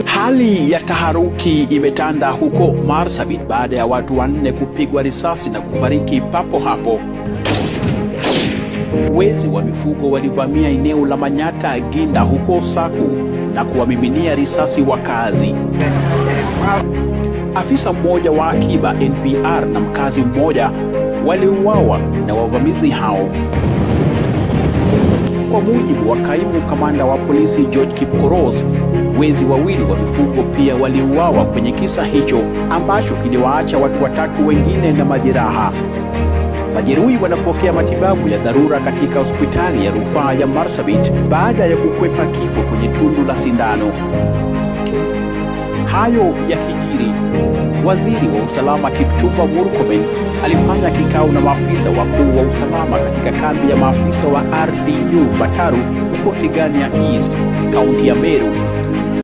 Hali ya taharuki imetanda huko Marsabit baada ya watu 4 kupigwa risasi na kufariki papo hapo. Wezi wa mifugo walivamia eneo la Manyata Ginda huko Saku na kuwamiminia risasi wakazi. Afisa mmoja wa akiba NPR na mkazi mmoja waliuawa na wavamizi hao. Kwa mujibu wa kaimu kamanda wa polisi George Kipkoros, wezi wawili wa mifugo pia waliuawa kwenye kisa hicho ambacho kiliwaacha watu 3 wengine na majeraha. Majeruhi wanapokea matibabu ya dharura katika hospitali ya rufaa ya Marsabit baada ya kukwepa kifo kwenye tundu la sindano. Hayo ya kijiri, waziri wa usalama Kipchumba Murkomen alifanya kikao na maafisa wakuu wa usalama katika kambi ya maafisa wa RDU Bataru huko Tigania East, kaunti ya Meru,